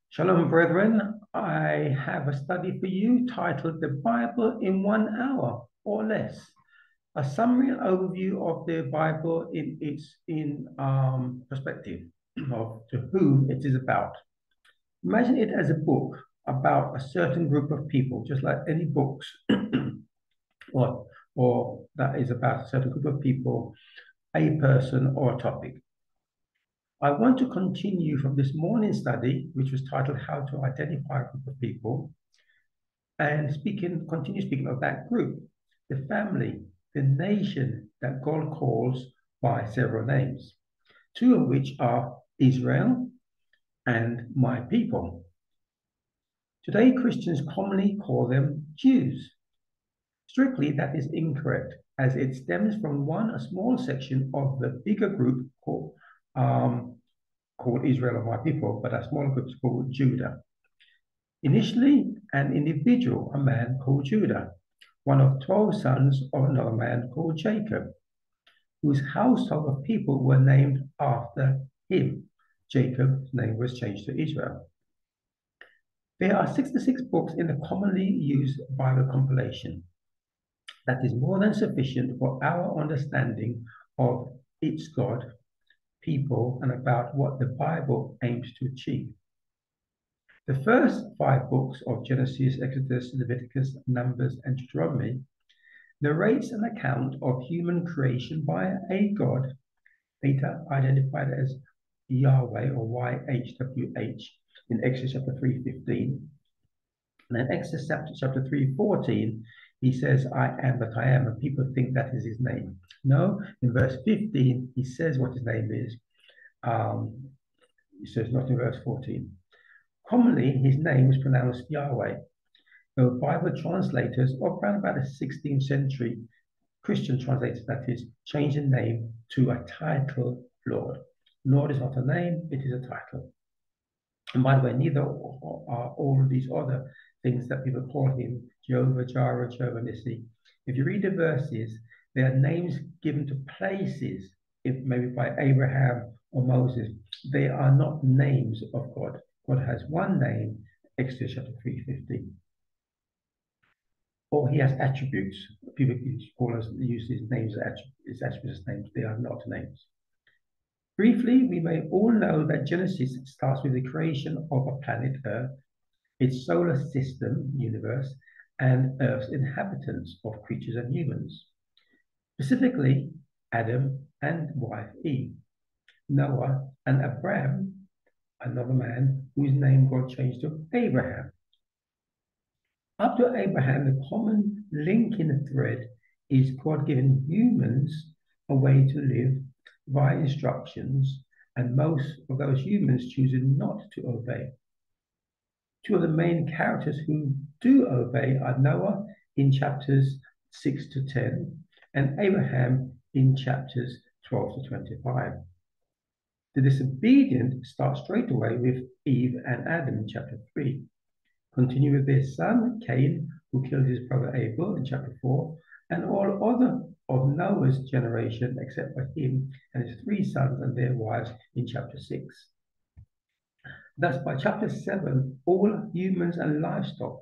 Shalom, brethren. I have a study for you titled The Bible in 1 hour or less. A summary and overview of the Bible in its perspective of to whom it is about. Imagine it as a book about a certain group of people, just like any books or that is about a certain group of people, a person, or a topic. I want to continue from this morning study, which was titled How to Identify a Group of People, and continue speaking of that group, the family, the nation that God calls by several names, two of which are Israel and my people. Today, Christians commonly call them Jews. Strictly, that is incorrect, as it stems from a small section of the bigger group called Israel and my people, but a smaller group is called Judah. Initially, an individual, a man called Judah, one of 12 sons of another man called Jacob, whose household of people were named after him. Jacob's name was changed to Israel. There are 66 books in the commonly used Bible compilation. That is more than sufficient for our understanding of its God, people, and about what the Bible aims to achieve. The first 5 books of Genesis, Exodus, Leviticus, Numbers, and Deuteronomy narrates an account of human creation by a God, later identified as Yahweh or YHWH in Exodus chapter 3:15. And in Exodus chapter 3:14, he says, I am that I am, and people think that is his name. No, in verse 15, he says what his name is. He says not in verse 14. Commonly, his name was pronounced Yahweh. The Bible translators of around about the 16th century, Christian translators, that is, changed the name to a title, Lord. Lord is not a name, it is a title. And by the way, neither are all of these other things that people call him, Jehovah Jireh, Jehovah Nissi. If you read the verses, they are names given to places, if maybe by Abraham or Moses. They are not names of God. God has one name, Exodus chapter 3:15. Or he has attributes. People use his names as attributes as names. They are not names. Briefly, we may all know that Genesis starts with the creation of a planet Earth, its solar system, universe, and Earth's inhabitants of creatures and humans. Specifically, Adam and wife Eve, Noah and Abraham, another man whose name God changed to Abraham. Up to Abraham, the common link in the thread is God giving humans a way to live via instructions, and most of those humans choosing not to obey. Two of the main characters who do obey are Noah in chapters 6 to 10 and Abraham in chapters 12 to 25. The disobedient start straight away with Eve and Adam in chapter 3. Continue with their son, Cain, who killed his brother Abel in chapter 4, and all other of Noah's generation except for him and his 3 sons and their wives in chapter 6. Thus, by chapter 7, all humans and livestock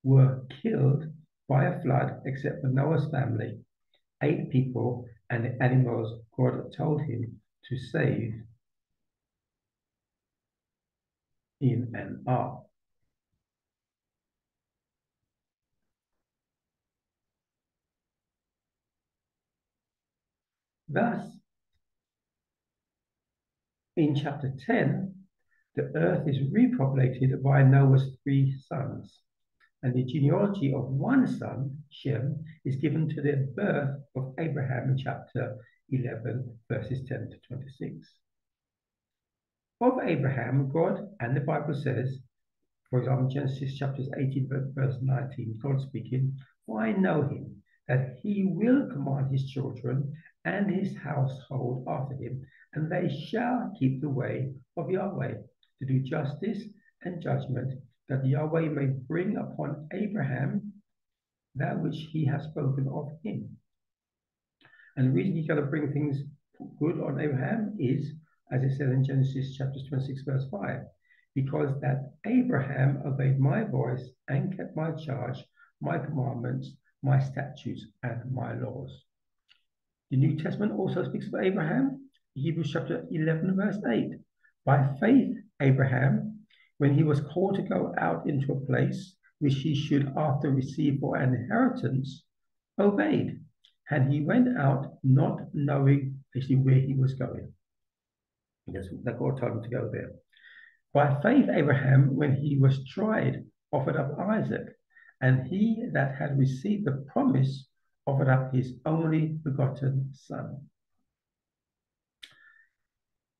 were killed by a flood except for Noah's family, 8 people, and the animals God told him to save in an ark. Thus, in chapter 10, the earth is repopulated by Noah's 3 sons, and the genealogy of one son, Shem, is given to the birth of Abraham in chapter 11, verses 10 to 26. Of Abraham, God and the Bible says, for example, Genesis chapters 18, verse 19, God speaking, for I know him, that he will command his children and his household after him, and they shall keep the way of Yahweh, to do justice and judgment, that Yahweh may bring upon Abraham that which he has spoken of him. And the reason he's going to bring things good on Abraham is as it says in Genesis chapter 26, verse 5, because that Abraham obeyed my voice and kept my charge, my commandments, my statutes, and my laws. The New Testament also speaks of Abraham, Hebrews chapter 11, verse 8. By faith, Abraham, when he was called to go out into a place which he should after receive for an inheritance, obeyed, and he went out not knowing actually where he was going. Yes, that God told him to go there. By faith, Abraham, when he was tried, offered up Isaac, and he that had received the promise offered up his only begotten son.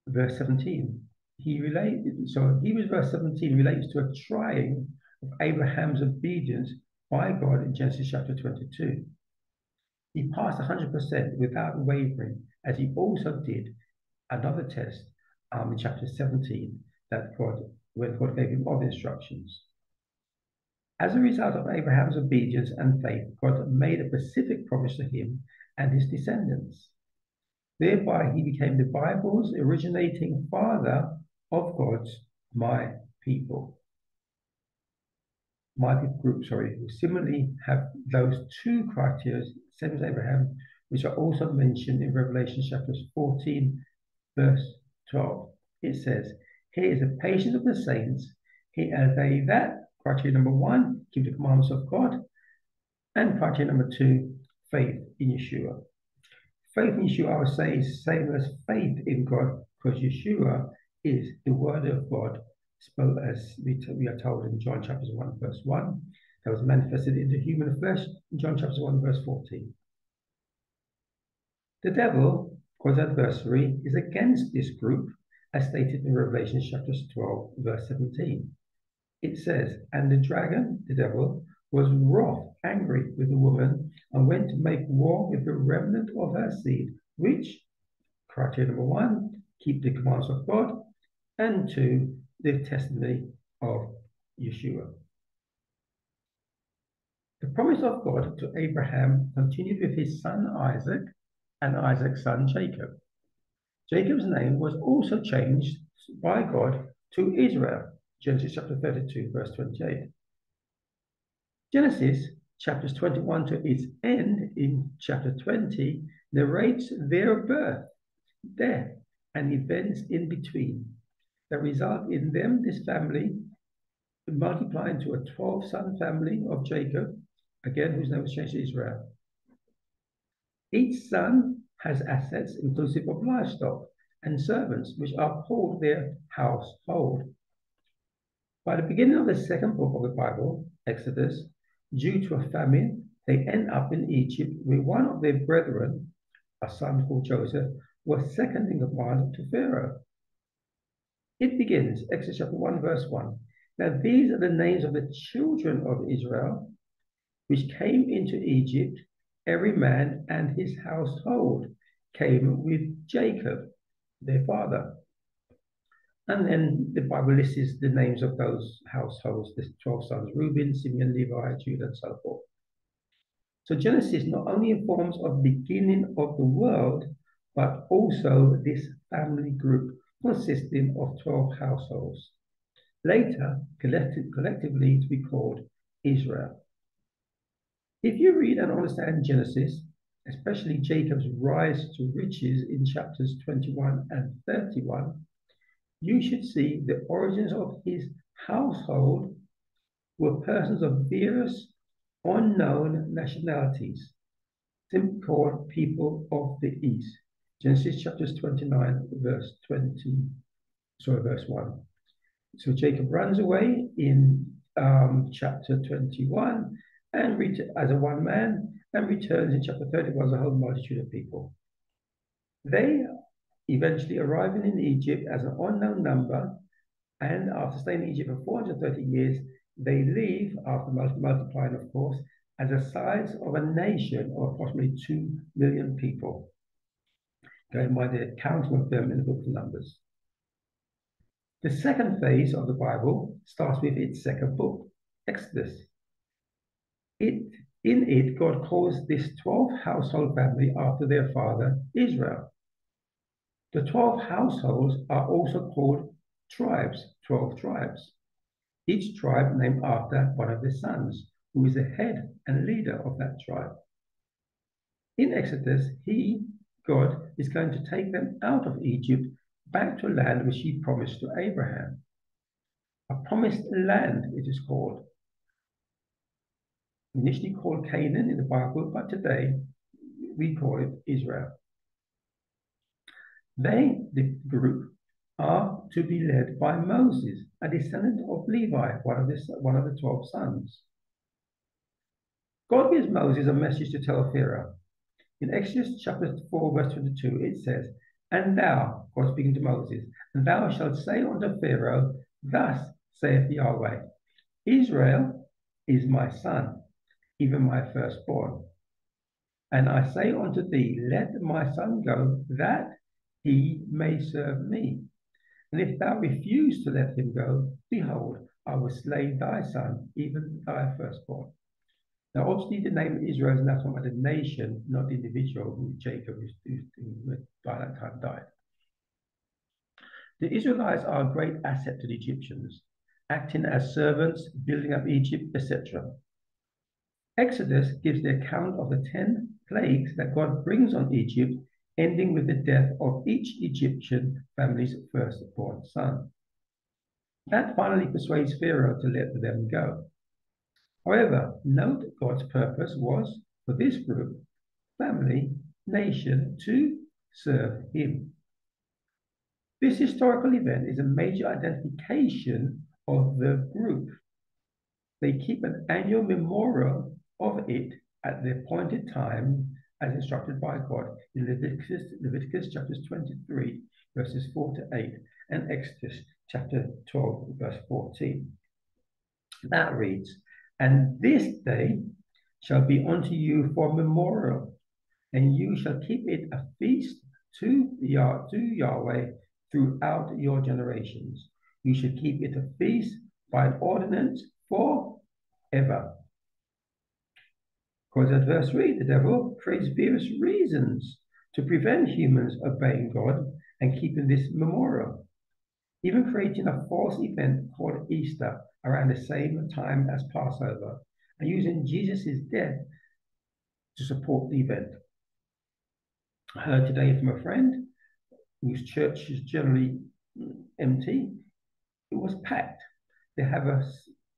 Verse 17. Hebrews verse 17 relates to a trying of Abraham's obedience by God in Genesis chapter 22. He passed 100% without wavering, as he also did another test in chapter 17 when God gave him other instructions. As a result of Abraham's obedience and faith, God made a specific promise to him and his descendants. Thereby, he became the Bible's originating father of God's my people. My people group, who similarly have those two criteria, same as Abraham, which are also mentioned in Revelation chapters 14, verse 12. It says, here is the patience of the saints. Here are they that, criteria number 1, keep the commandments of God, and criteria number 2, faith in Yeshua. Faith in Yeshua, I would say, is the same as faith in God, because Yeshua is the word of God, as we are told in John chapter 1, verse 1, that was manifested into human flesh in John chapter 1, verse 14. The devil, God's adversary, is against this group, as stated in Revelation chapters 12, verse 17. It says, and the dragon, the devil, was wroth, angry with the woman, and went to make war with the remnant of her seed, which, criteria number 1, keep the commands of God, and 2, the testimony of Yeshua. The promise of God to Abraham continued with his son Isaac and Isaac's son Jacob. Jacob's name was also changed by God to Israel, Genesis chapter 32, verse 28. Genesis chapters 21 to its end in chapter 20 narrates their birth, death, and events in between that result in them, this family, multiplying to a 12-son family of Jacob, again, whose name was changed to Israel. Each son has assets inclusive of livestock and servants, which are called their household. By the beginning of the second book of the Bible, Exodus, due to a famine, they end up in Egypt, where one of their brethren, a son called Joseph, was second in command to Pharaoh. It begins, Exodus chapter 1, verse 1. Now these are the names of the children of Israel, which came into Egypt, every man and his household came with Jacob, their father. And then the Bible lists the names of those households, the 12 sons, Reuben, Simeon, Levi, Judah, and so forth. So Genesis not only informs of the beginning of the world, but also this family group consisting of 12 households, later collectively to be called Israel. If you read and understand Genesis, especially Jacob's rise to riches in chapters 21 and 31, you should see the origins of his household were persons of various unknown nationalities, simply called people of the East. Genesis chapters 29, verse 1. So Jacob runs away in chapter 21 and as a one man, and returns in chapter 31 as a whole multitude of people. They eventually arriving in Egypt as an unknown number, and after staying in Egypt for 430 years, they leave, after multiplying, of course, as the size of a nation of approximately 2 million people, going by the counting of them in the book of Numbers. The second phase of the Bible starts with its second book, Exodus. In it, God calls this 12 household family after their father, Israel. The 12 households are also called tribes, 12 tribes. Each tribe named after one of their sons, who is the head and leader of that tribe. In Exodus, God, is going to take them out of Egypt back to a land which he promised to Abraham. A promised land, it is called. Initially called Canaan in the Bible, but today we call it Israel. They, the group, are to be led by Moses, a descendant of Levi, one of the 12 sons. God gives Moses a message to tell Pharaoh. In Exodus chapter 4, verse 22, it says, "And thou," God speaking to Moses, "and thou shalt say unto Pharaoh, Thus saith Yahweh, Israel is my son, even my firstborn. And I say unto thee, Let my son go, that he may serve me. And if thou refuse to let him go, behold, I will slay thy son, even thy firstborn." Now, obviously, the name Israel is now talking about the nation, not the individual who Jacob, who by that time died. The Israelites are a great asset to the Egyptians, acting as servants, building up Egypt, etc. Exodus gives the account of the 10 plagues that God brings on Egypt, ending with the death of each Egyptian family's firstborn son. That finally persuades Pharaoh to let them go. However, note God's purpose was for this group, family, nation, to serve him. This historical event is a major identification of the group. They keep an annual memorial of it at the appointed time as instructed by God in Leviticus chapters 23, verses 4 to 8, and Exodus chapter 12, verse 14. That reads, "And this day shall be unto you for a memorial, and you shall keep it a feast to Yahweh throughout your generations. You should keep it a feast by an ordinance forever." Because at verse 3, the devil creates various reasons to prevent humans obeying God and keeping this memorial, even creating a false event called Easter around the same time as Passover, and using Jesus' death to support the event. I heard today from a friend whose church is generally empty. It was packed. They have a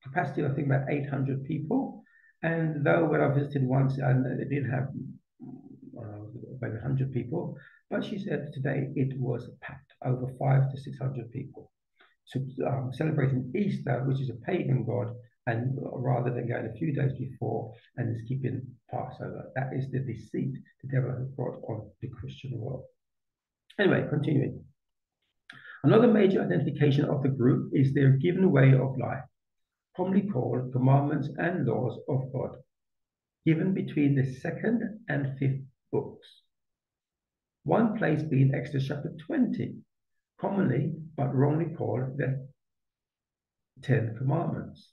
capacity of, I think, about 800 people. And though when I visited once, and they did have maybe 100 people, but she said today it was packed, over 500 to 600 people. So celebrating Easter, which is a pagan god, and rather than going a few days before and skipping Passover. That is the deceit the devil has brought on the Christian world. Anyway, continuing. Another major identification of the group is their given way of life, commonly called commandments and laws of God, given between the second and fifth books. One place being Exodus chapter 20, commonly but wrongly called the 10 Commandments.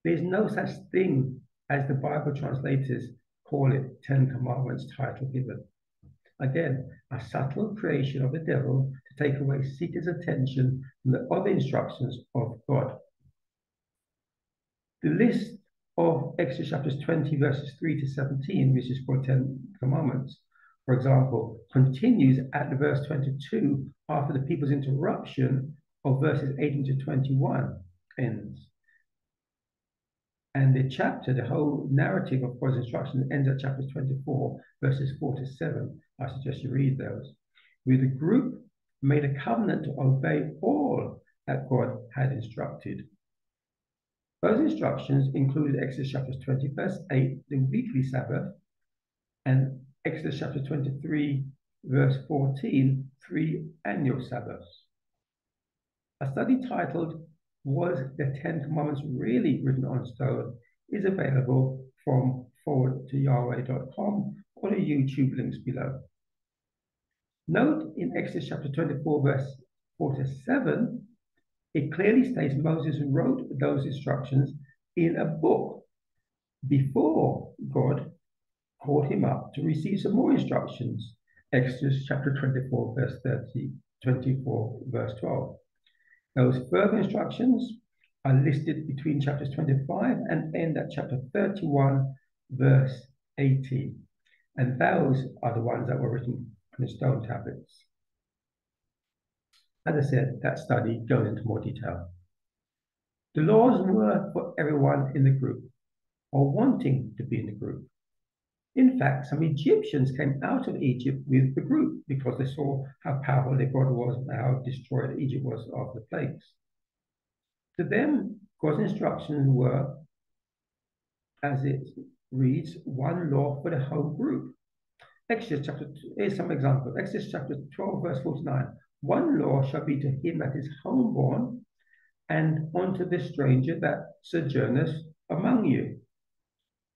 There is no such thing as the Bible translators call it 10 Commandments title given. Again, a subtle creation of the devil to take away seekers' attention from the other instructions of God. The list of Exodus chapters 20, verses 3 to 17, which is called 10 Commandments, for example, continues at verse 22 after the people's interruption of verses 18 to 21 ends. And the chapter, the whole narrative of God's instruction ends at chapter 24, verses 4 to 7. I suggest you read those. Where the group made a covenant to obey all that God had instructed. Those instructions included Exodus chapter 20, verse 8, the weekly Sabbath, and Exodus chapter 23, verse 14, 3 annual Sabbaths. A study titled, "Was the 10 Commandments Really Written on Stone?" is available from forwardtoyahweh.com or the YouTube links below. Note in Exodus chapter 24, verse 4 to 7, it clearly states Moses wrote those instructions in a book before God called him up to receive some more instructions Exodus chapter 24, verse 30, 24, verse 12. Those further instructions are listed between chapters 25 and end at chapter 31, verse 18. And those are the ones that were written on the stone tablets. As I said, that study goes into more detail. The laws were for everyone in the group or wanting to be in the group. In fact, some Egyptians came out of Egypt with the group because they saw how powerful their God was and how destroyed Egypt was after the plagues. To them, God's instructions were, as it reads, one law for the whole group. Here's some examples. Exodus chapter 12, verse 49. One law shall be to him that is homeborn and unto the stranger that sojourneth among you.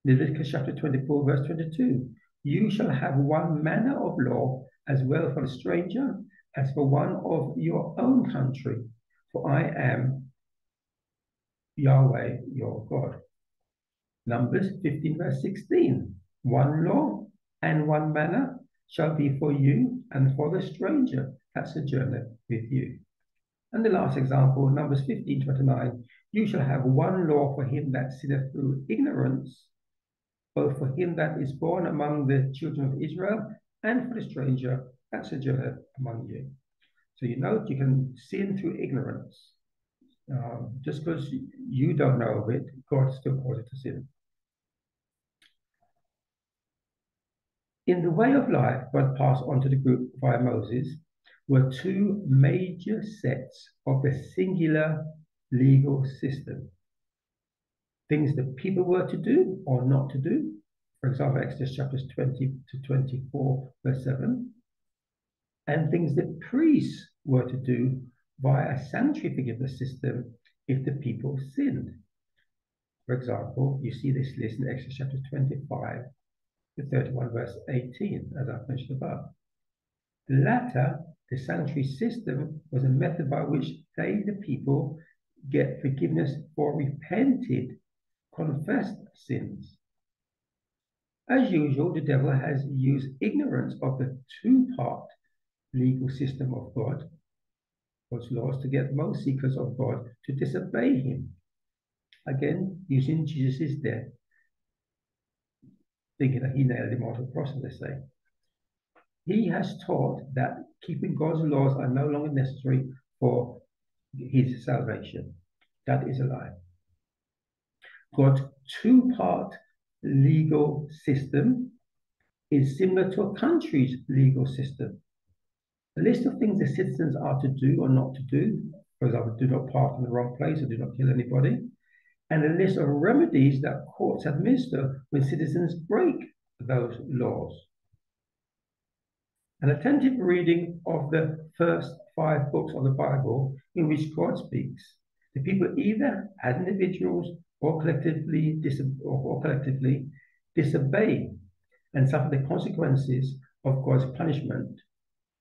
Leviticus chapter 24, verse 22. You shall have one manner of law as well for the stranger as for one of your own country, for I am Yahweh your God. Numbers 15, verse 16. One law and one manner shall be for you and for the stranger that sojourneth with you. And the last example, Numbers 15, 29. You shall have one law for him that sinneth through ignorance, both for him that is born among the children of Israel and for the stranger that sojourneth among you. So you note you can sin through ignorance. Just because you don't know of it, God still calls it a sin. In the way of life God passed on to the group via Moses were two major sets of the singular legal system. Things that people were to do or not to do. For example, Exodus chapters 20 to 24, verse 7. And things that priests were to do via a sanctuary forgiveness system if the people sinned. For example, you see this list in Exodus chapter 25 to 31, verse 18, as I've mentioned above. The latter, the sanctuary system, was a method by which they, the people, get forgiveness for repented, confessed sins. As usual, the devil has used ignorance of the two-part legal system of God's laws, to get most seekers of God to disobey him. Again, using Jesus' death, thinking that he nailed him onto the cross, as they say. He has taught that keeping God's laws are no longer necessary for his salvation. That is a lie. God's two-part legal system is similar to a country's legal system. A list of things the citizens are to do or not to do, for example, do not park in the wrong place or do not kill anybody, and a list of remedies that courts administer when citizens break those laws. An attentive reading of the first 5 books of the Bible in which God speaks, the people either as individuals or collectively disobey and suffer the consequences of God's punishment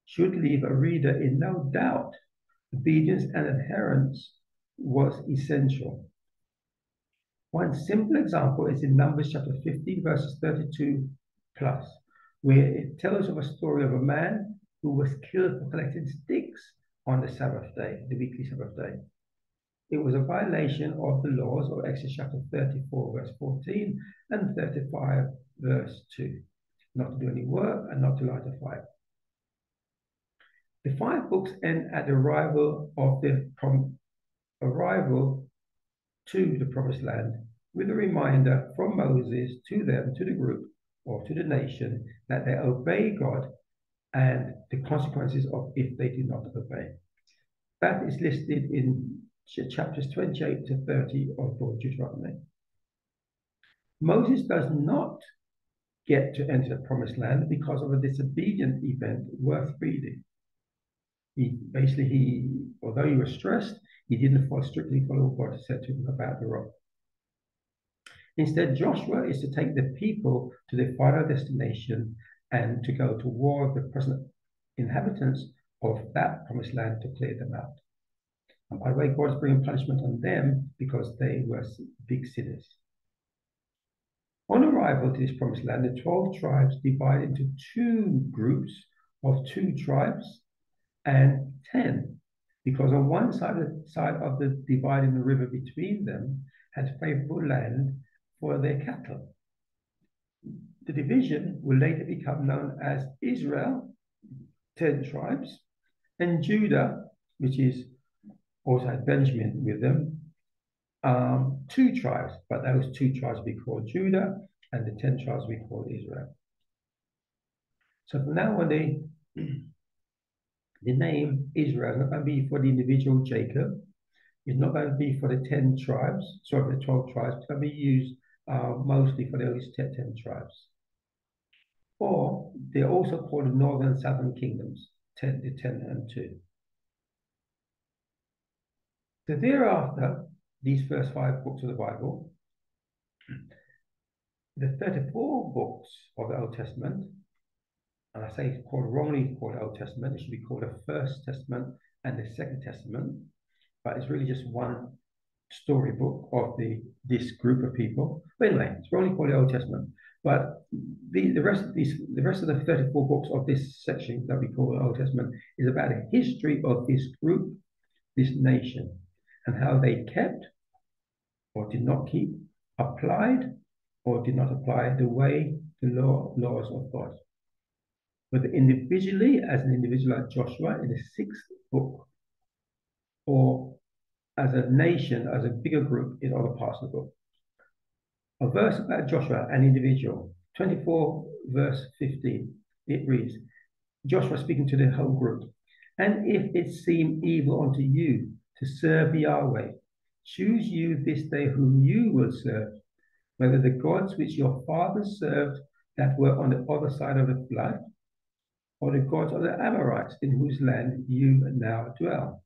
should leave a reader in no doubt obedience and adherence was essential. One simple example is in Numbers chapter 15, verses 32 plus, where it tells of a story of a man who was killed for collecting sticks on the Sabbath day, the weekly Sabbath day. It was a violation of the laws of Exodus chapter 34, verse 14, and 35, verse 2, not to do any work and not to light a fire. The 5 books end at the arrival to the promised land with a reminder from Moses to them, to the group, or to the nation, that they obey God and the consequences of if they do not obey. That is listed in chapters 28 to 30 of Deuteronomy. Moses does not get to enter the promised land because of a disobedient event worth reading. Although he was stressed, he didn't strictly follow what God said to him about the rock. Instead, Joshua is to take the people to their final destination and to go to war with the present inhabitants of that promised land to clear them out. And by the way, God's bringing punishment on them because they were big sinners. On arrival to this promised land, the 12 tribes divide into 2 groups of 2 tribes and 10, because on one side of the dividing the river between them had favorable land for their cattle. The division will later become known as Israel, 10 tribes, and Judah, which is also had Benjamin with them, 2 tribes, but those 2 tribes we call Judah, and the 10 tribes we call Israel. So from now on, the name Israel is not going to be for the individual Jacob. It's not going to be for the 10 tribes, sorry, for the 12 tribes. It's going to be used mostly for those 10 tribes. Or they're also called the northern and southern kingdoms, the 10 and 2. So thereafter, these first 5 books of the Bible, the 34 books of the Old Testament, and I say it's wrongly called Old Testament, it should be called the First Testament and the Second Testament, but it's really just one storybook of this group of people. But anyway, it's wrongly called the Old Testament. But the rest of the 34 books of this section that we call the Old Testament is about the history of this group, this nation, and how they kept or did not keep, applied or did not apply the laws of God. Whether individually, as an individual like Joshua in the 6th book, or as a nation, as a bigger group in other parts of the book. A verse about Joshua, an individual, 24 verse 15, it reads, Joshua speaking to the whole group, and if it seem evil unto you to serve Yahweh, choose you this day whom you will serve, whether the gods which your fathers served that were on the other side of the flood, or the gods of the Amorites in whose land you now dwell.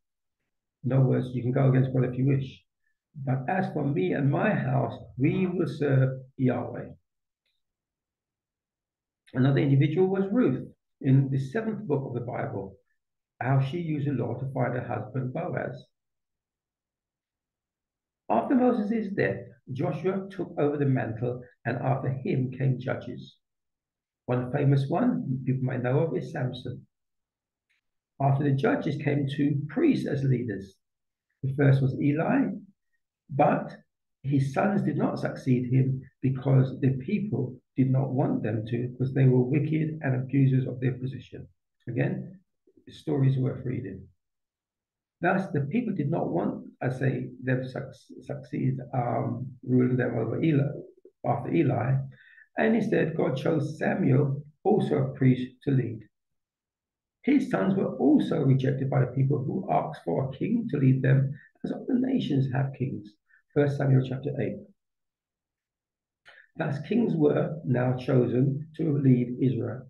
In other words, you can go against God if you wish. But as for me and my house, we will serve Yahweh. Another individual was Ruth in the 7th book of the Bible, how she used the law to find her husband Boaz. After Moses' death, Joshua took over the mantle, and after him came judges. One famous one people might know of is Samson. After the judges came 2 priests as leaders. The first was Eli, but his sons did not succeed him because the people did not want them to, because they were wicked and abusers of their position. Again, the stories worth reading. Thus, the people did not want, I say, them to succeed ruling them over Eli, after Eli, and instead God chose Samuel, also a priest, to lead. His sons were also rejected by the people who asked for a king to lead them, as other nations have kings. 1 Samuel chapter 8. Thus, kings were now chosen to lead Israel.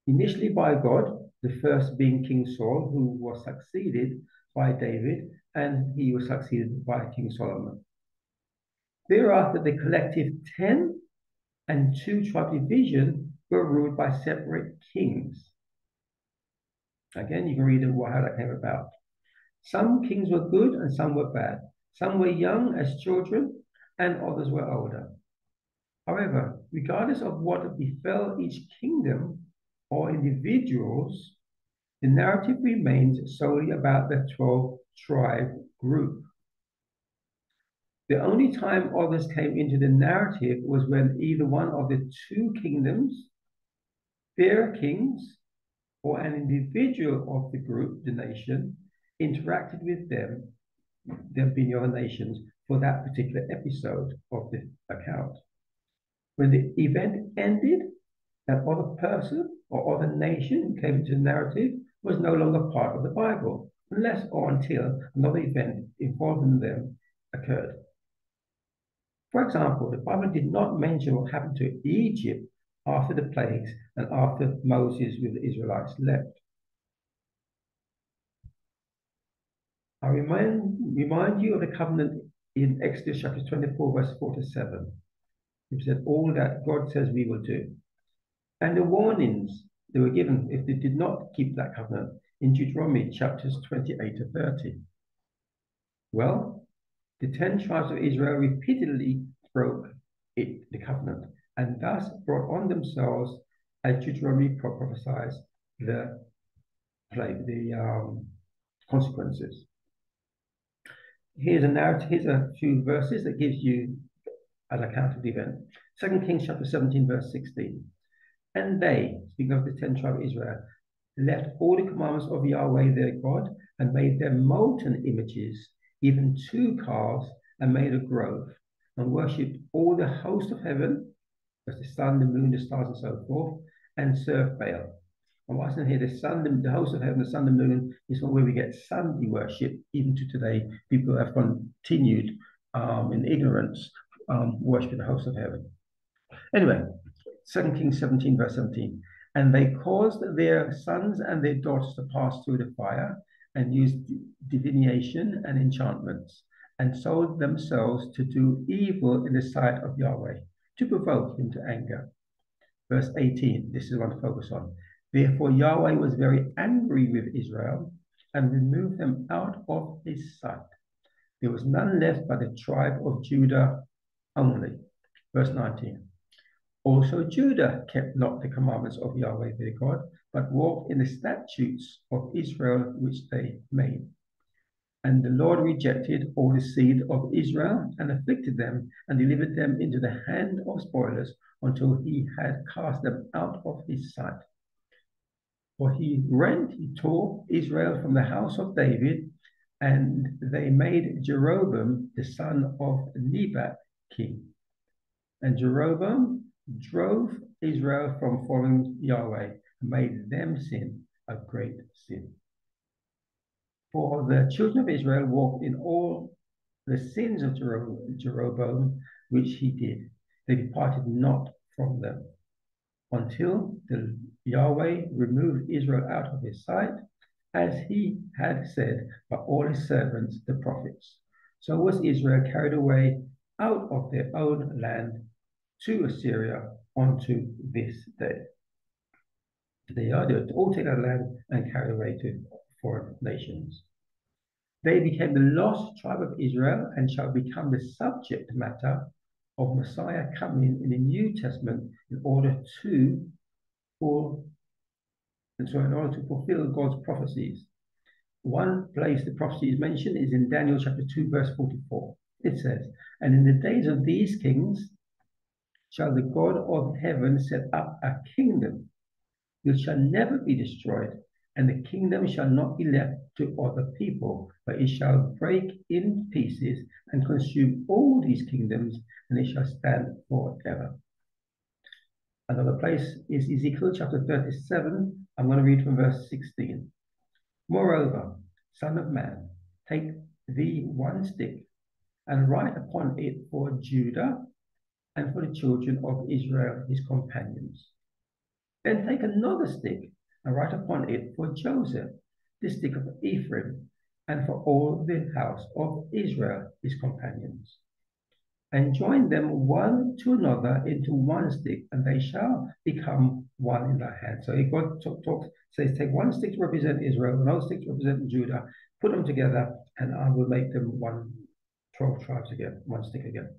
Initially by God, the first being King Saul, who was succeeded by David, and he was succeeded by King Solomon. Thereafter, the collective 10 and 2 tribe division were ruled by separate kings. Again, you can read how that came about. Some kings were good and some were bad. Some were young as children and others were older. However, regardless of what befell each kingdom or individuals, the narrative remains solely about the 12 tribe group. The only time others came into the narrative was when either one of the 2 kingdoms, their kings, or an individual of the group, the nation, interacted with them being the other nations, for that particular episode of the account. When the event ended, that other person or other nation who came into the narrative was no longer part of the Bible, unless or until another event involving them occurred. For example, the Bible did not mention what happened to Egypt after the plagues and after Moses with the Israelites left. I remind you of the covenant in Exodus chapter 24, verse 4 to 7. It said all that God says we will do. And the warnings they were given if they did not keep that covenant in Deuteronomy chapters 28 to 30. Well, the 10 tribes of Israel repeatedly broke the covenant, and thus brought on themselves, as Deuteronomy prophesies, the consequences. Here's a narrative. Here's a few verses that gives you an account of the event. 2 Kings chapter 17, verse 16. And they, speaking of the 10 tribes of Israel, left all the commandments of Yahweh their God and made them molten images, even 2 calves, and made a grove, and worshipped all the host of heaven, as the sun, the moon, the stars, and so forth, and served Baal. And what's in here, the sun, the host of heaven, the sun, the moon, is not where we get Sunday worship. Even to today, people have continued in ignorance, worshiping the host of heaven. Anyway, 2 Kings 17, verse 17. And they caused their sons and their daughters to pass through the fire and used divination and enchantments, and sold themselves to do evil in the sight of Yahweh, to provoke him to anger. Verse 18, this is what I focus on. Therefore Yahweh was very angry with Israel and removed them out of his sight. There was none left but the tribe of Judah only. Verse 19. Also Judah kept not the commandments of Yahweh their God, but walked in the statutes of Israel which they made. And the Lord rejected all the seed of Israel and afflicted them and delivered them into the hand of spoilers until he had cast them out of his sight. For he tore Israel from the house of David, and they made Jeroboam the son of Nebat king. And Jeroboam drove Israel from following Yahweh and made them sin a great sin. For the children of Israel walked in all the sins of Jeroboam, which he did. They departed not from them until the Yahweh removed Israel out of his sight, as he had said by all his servants, the prophets. So was Israel carried away out of their own land to Assyria unto this day. They are all take that land and carried away to foreign nations. They became the lost tribe of Israel and shall become the subject matter of Messiah coming in the New Testament in order to fulfill God's prophecies. One place the prophecy is mentioned is in Daniel chapter 2, verse 44. It says, and in the days of these kings shall the God of heaven set up a kingdom which shall never be destroyed, and the kingdom shall not be left to other people, but it shall break in pieces and consume all these kingdoms, and it shall stand forever. Another place is Ezekiel chapter 37. I'm going to read from verse 16. Moreover, son of man, take thee one stick and write upon it for Judah and for the children of Israel, his companions. Then take another stick and write upon it for Joseph, the stick of Ephraim, and for all the house of Israel, his companions. And join them one to another into one stick, and they shall become one in thy hand. So God says, take one stick to represent Israel, another stick to represent Judah, put them together, and I will make them 12 tribes again, one stick again.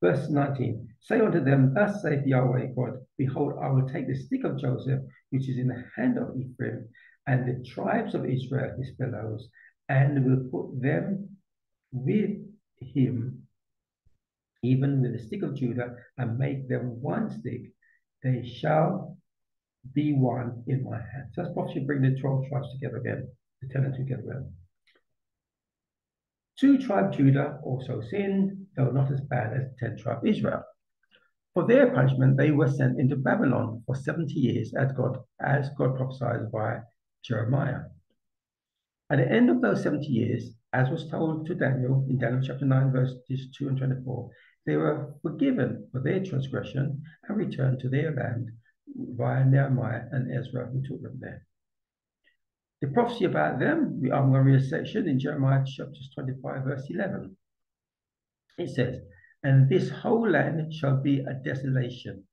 Verse 19, say unto them, thus saith Yahweh God, behold, I will take the stick of Joseph, which is in the hand of Ephraim, and the tribes of Israel, his fellows, and will put them with him, even with the stick of Judah, and make them one stick. They shall be one in my hand. So that's prophecy, bring the 12 tribes together again, the 10 and together again. 2 tribe Judah also sinned, though not as bad as the 10 tribe Israel. For their punishment, they were sent into Babylon for 70 years, as God prophesied by Jeremiah. At the end of those 70 years, as was told to Daniel in Daniel chapter 9, verses 2 and 24, they were forgiven for their transgression and returned to their land via Nehemiah and Ezra, who took them there. The prophecy about them, I'm going to read a section in Jeremiah chapter 25, verse 11. It says, and this whole land shall be a desolation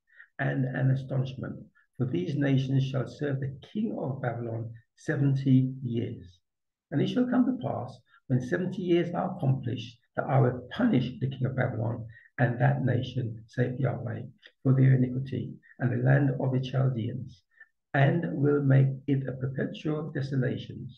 and an astonishment, for these nations shall serve the king of Babylon 70 years. And it shall come to pass, when 70 years are accomplished, that I will punish the king of Babylon and that nation, saith Yahweh, for their iniquity, and the land of the Chaldeans, and will make it a perpetual desolation.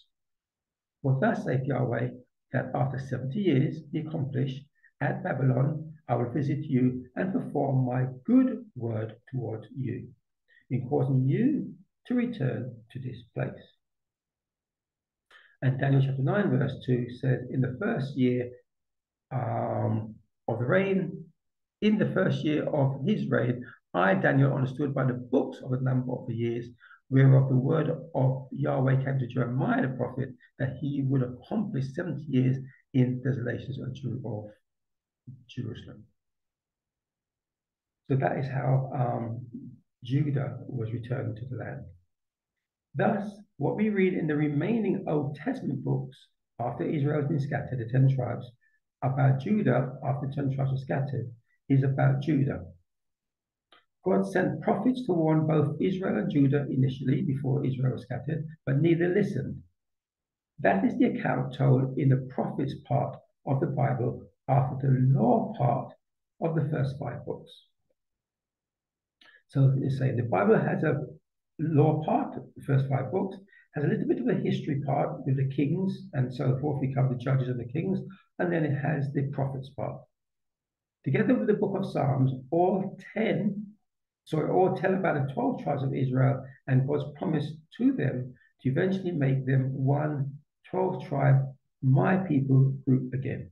For thus saith Yahweh, that after 70 years be accomplished at Babylon, I will visit you and perform my good word toward you, in causing you to return to this place. And Daniel chapter 9, verse 2 says, in the first year of the reign, in the first year of his reign, I, Daniel, understood by the books of the number of the years, whereof the word of Yahweh came to Jeremiah the prophet, that he would accomplish 70 years in desolations of Jerusalem. So that is how Judah was returned to the land. Thus, what we read in the remaining Old Testament books after Israel has been scattered, the 10 tribes, about Judah after the 10 tribes were scattered, is about Judah. God sent prophets to warn both Israel and Judah initially before Israel was scattered, but neither listened. That is the account told in the prophets part of the Bible after the law part of the first 5 books. So you say the Bible has a law part, the first 5 books, has a little bit of a history part with the kings and so forth. We cover the judges and the kings, and then it has the prophets part. Together with the book of Psalms, all tell about the 12 tribes of Israel and God's promise to them to eventually make them one 12 tribe, my people group again.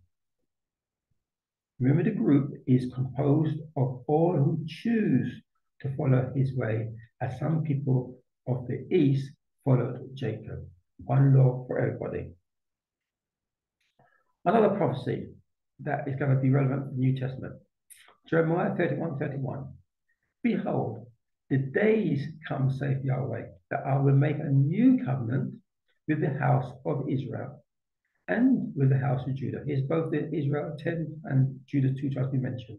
Remember, the group is composed of all who choose to follow his way, as some people of the east followed Jacob. One law for everybody. Another prophecy that is going to be relevant for the New Testament. Jeremiah 31:31. Behold, the days come, saith Yahweh, that I will make a new covenant with the house of Israel and with the house of Judah. Here's both the Israel 10 and Judah 2 tribes we mentioned.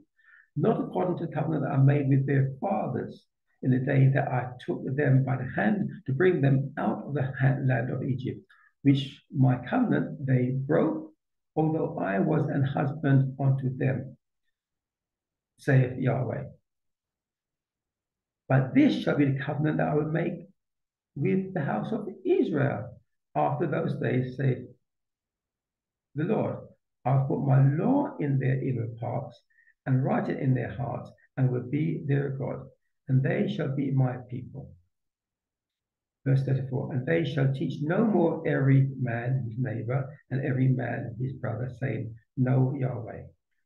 Not according to the covenant that I made with their fathers in the day that I took them by the hand to bring them out of the land of Egypt, which my covenant they broke, although I was an husband unto them, saith Yahweh. But this shall be the covenant that I will make with the house of Israel after those days, saith the Lord. I'll put my law in their inner parts and write it in their hearts, and will be their God, and they shall be my people. Verse 34, and they shall teach no more every man his neighbor, and every man his brother, saying, Know Yahweh.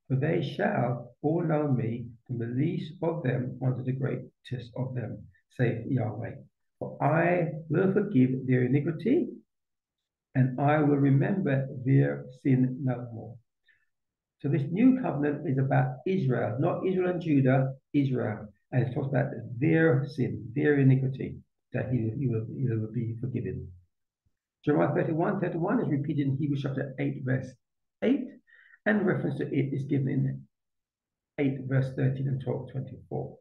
For they shall all know me, from the least of them unto the greatest of them, saith Yahweh. For I will forgive their iniquity, and I will remember their sin no more. So this new covenant is about Israel, not Israel and Judah, Israel. And it talks about their sin, their iniquity, that he will be forgiven. Jeremiah 31:31 is repeated in Hebrews chapter 8, verse 8, and reference to it is given in 8, verse 13 and 12:24.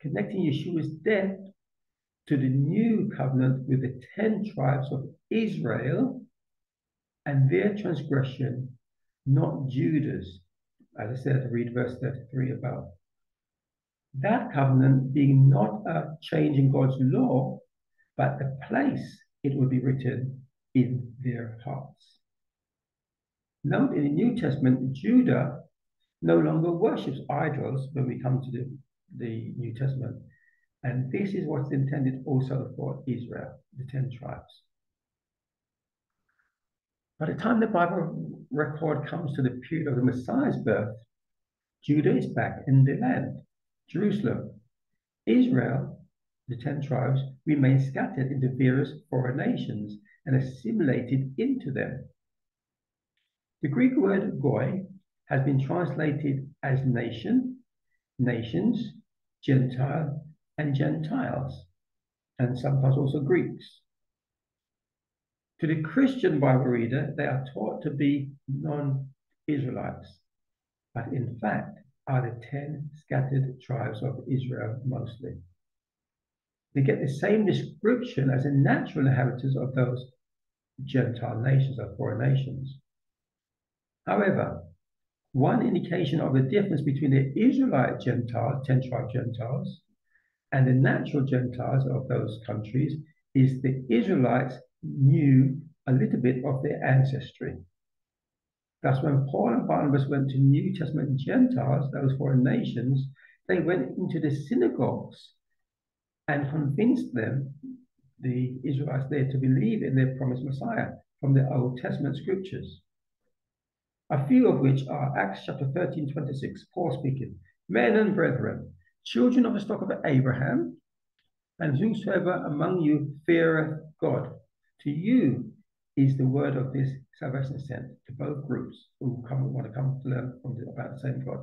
Connecting Yeshua's death to the new covenant with the 10 tribes of Israel and their transgression, not Judah's. As I said, read verse 33 above. That covenant being not a change in God's law, but the place it will be written in their hearts. Note in the New Testament, Judah no longer worships idols when we come to the New Testament. And this is what's intended also for Israel, the 10 tribes. By the time the Bible record comes to the period of the Messiah's birth, Judah is back in the land, Jerusalem. Israel, the 10 tribes, remain scattered into various foreign nations and assimilated into them. The Greek word goy has been translated as nation, nations, Gentile, and Gentiles, and sometimes also Greeks. To the Christian Bible reader, they are taught to be non-Israelites, but in fact are the 10 scattered tribes of Israel mostly. They get the same description as the natural inheritors of those Gentile nations or foreign nations. However, one indication of the difference between the Israelite Gentiles, 10 tribe Gentiles, And the natural Gentiles of those countries is the Israelites knew a little bit of their ancestry. Thus, when Paul and Barnabas went to New Testament Gentiles, those foreign nations, they went into the synagogues and convinced them, the Israelites there, to believe in their promised Messiah from the Old Testament scriptures. A few of which are Acts chapter 13, 26, Paul speaking, men and brethren, children of the stock of Abraham, and whosoever among you feareth God, to you is the word of this salvation sent to both groups who want to come to learn about the same God.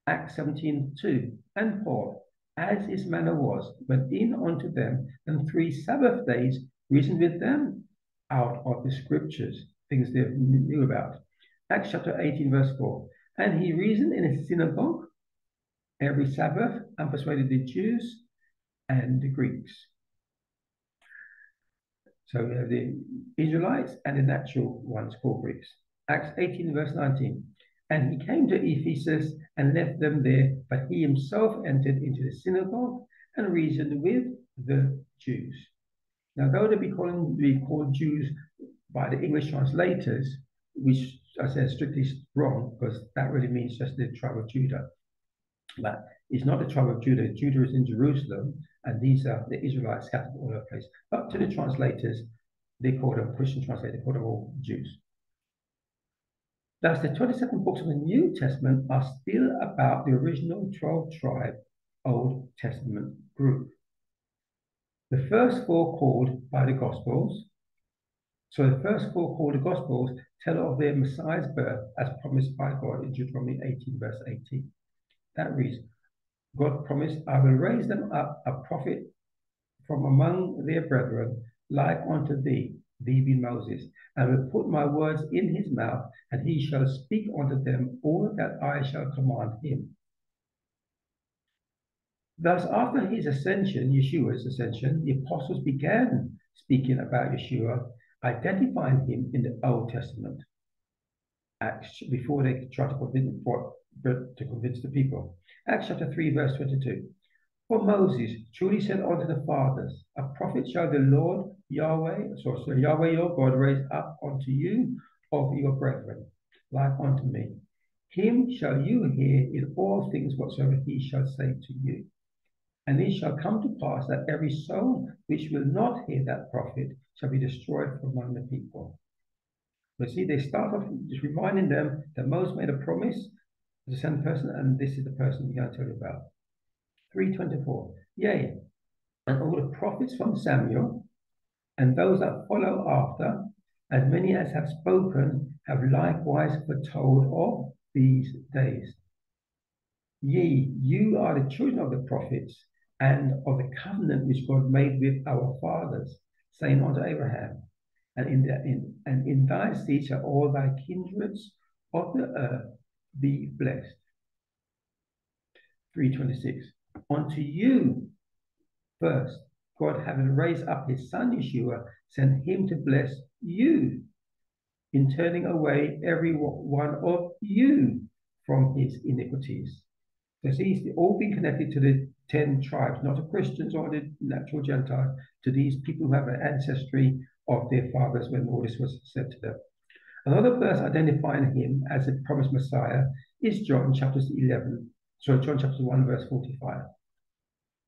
Acts 17, 2, and Paul, as his manner was, went in unto them, and 3 Sabbath days reasoned with them out of the scriptures, things they knew about. Acts chapter 18, verse 4. And he reasoned in a synagogue every Sabbath and persuaded the Jews and the Greeks. So we have the Israelites and the natural ones called Greeks. Acts 18, verse 19. And he came to Ephesus and left them there, but he himself entered into the synagogue and reasoned with the Jews. Now, though they be called Jews by the English translators, which I say is strictly wrong, because that really means just the tribe of Judah. But it's not the tribe of Judah. Judah is in Jerusalem, and these are the Israelites scattered all over the place. But to the translators, they call them Christian translators, they call them all Jews. Thus, the 27 books of the New Testament are still about the original 12-tribe Old Testament group. The first four called by the Gospels, tell of their Messiah's birth as promised by God in Deuteronomy 18, verse 18. That reads, God promised, I will raise them up a prophet from among their brethren, like unto thee, thee being Moses, and will put my words in his mouth, and he shall speak unto them all that I shall command him. Thus, after his ascension, Yeshua's ascension, the apostles began speaking about Yeshua, identifying him in the Old Testament, Acts, before they tried to convince the people. Acts chapter 3, verse 22. For Moses truly said unto the fathers, a prophet shall the Lord Yahweh your God raise up unto you of your brethren, like unto me. Him shall you hear in all things whatsoever he shall say to you. And it shall come to pass that every soul which will not hear that prophet shall be destroyed from among the people. But see, they start off just reminding them that Moses made a promise to send a person, and this is the person we're going to tell you about. 3:24. Yea, and all the prophets from Samuel, and those that follow after, as many as have spoken, have likewise foretold of these days. Ye, you are the children of the prophets, and of the covenant which God made with our fathers, saying unto Abraham, and in thy seed shall all thy kindreds of the earth be blessed. 3:26. Unto you first, God having raised up his son Yeshua, sent him to bless you, in turning away every one of you from his iniquities. So these all being connected to the 10 tribes, not the Christians or the natural Gentiles, to these people who have an ancestry of their fathers when all this was said to them. Another verse identifying him as a promised Messiah is John chapter 1, verse 45.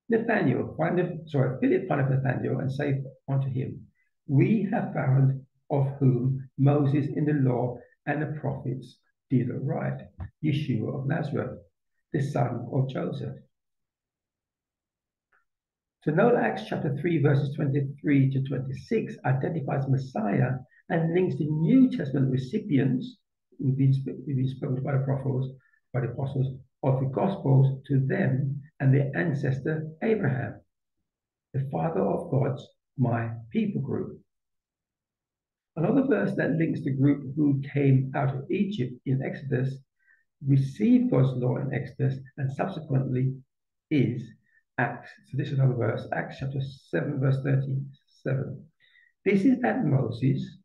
Philip findeth Nathanael and saith unto him, we have found of whom Moses in the law and the prophets did write, Yeshua of Nazareth, the son of Joseph. So note Acts chapter 3, verses 23 to 26 identifies Messiah and links the New Testament recipients who've been spoken by the apostles of the Gospels to them and their ancestor Abraham, the father of God's my people group. Another verse that links the group who came out of Egypt in Exodus, received God's law in Exodus, and subsequently is Acts. So this is another verse, Acts chapter 7, verse 37. This is that Moses,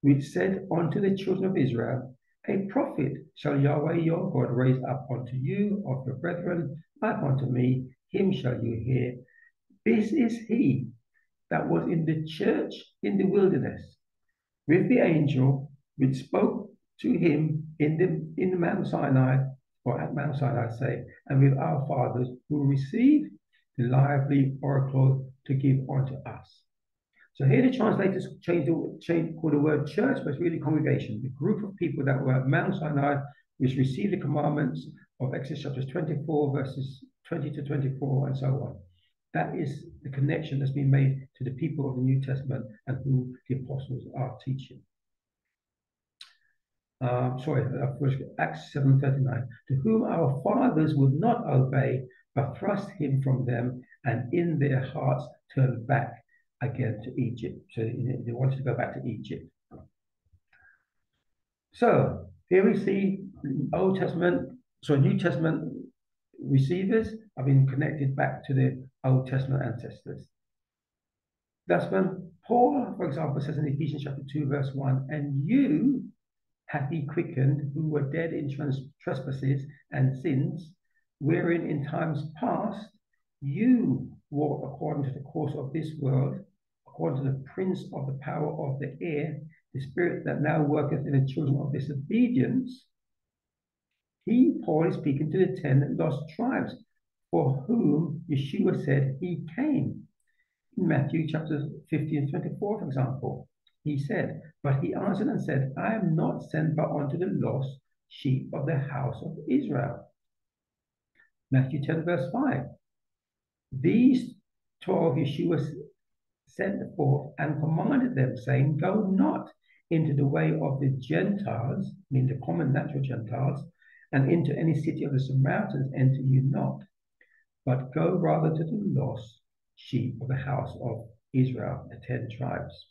which said unto the children of Israel, a prophet shall Yahweh your God raise up unto you of your brethren, like unto me. him shall you hear. This is he that was in the church in the wilderness, with the angel which spoke to him in the Mount Sinai, or at Mount Sinai, say, and with our fathers who received the lively oracle to give unto us. So here the translators call the word church, but it's really congregation, the group of people that were at Mount Sinai, which received the commandments of Exodus chapters 24, verses 20 to 24, and so on. That is the connection that's been made to the people of the New Testament and who the apostles are teaching. Acts 7:39, to whom our fathers would not obey, but thrust him from them, and in their hearts turned back again to Egypt. So they wanted to go back to Egypt. So here we see New Testament receivers have been connected back to the Old Testament ancestors. That's when Paul, for example, says in Ephesians chapter 2, verse 1, and you hath he quickened who were dead in trespasses and sins, wherein in times past you walked according to the course of this world, according to the prince of the power of the air, the spirit that now worketh in the children of disobedience. He, Paul, is speaking to the 10 lost tribes, for whom Yeshua said he came. In Matthew chapters 15 and 24, for example, he said, but he answered and said, I am not sent but unto the lost sheep of the house of Israel. Matthew 10, verse 5. These 12 Yeshua sent forth and commanded them, saying, go not into the way of the Gentiles, meaning the common natural Gentiles, and into any city of the Samaritans enter you not, but go rather to the lost sheep of the house of Israel, the 10 tribes.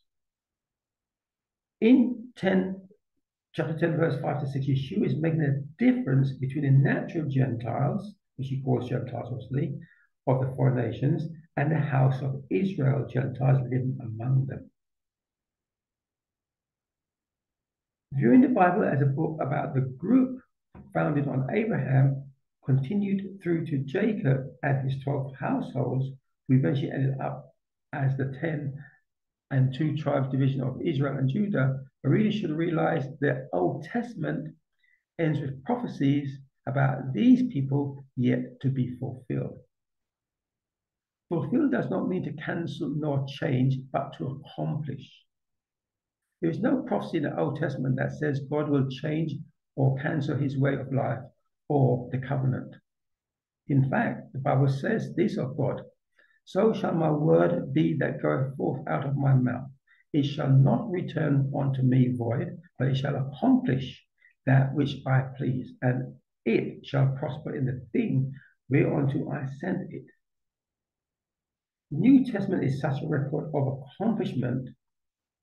In chapter 10, verse 5 to 6, Yeshua is making a difference between the natural Gentiles, which he calls Gentiles, obviously, of the foreign nations, and the house of Israel, Gentiles living among them. Viewing the Bible as a book about the group founded on Abraham, continued through to Jacob and his 12 households, who eventually ended up as the 10 and 2 tribes division of Israel and Judah, a reader should realize the Old Testament ends with prophecies about these people yet to be fulfilled. Fulfill does not mean to cancel nor change, but to accomplish. There is no prophecy in the Old Testament that says God will change or cancel his way of life or the covenant. In fact, the Bible says this of God, so shall my word be that goeth forth out of my mouth. It shall not return unto me void, but it shall accomplish that which I please, and it shall prosper in the thing whereunto I sent it. The New Testament is such a record of accomplishment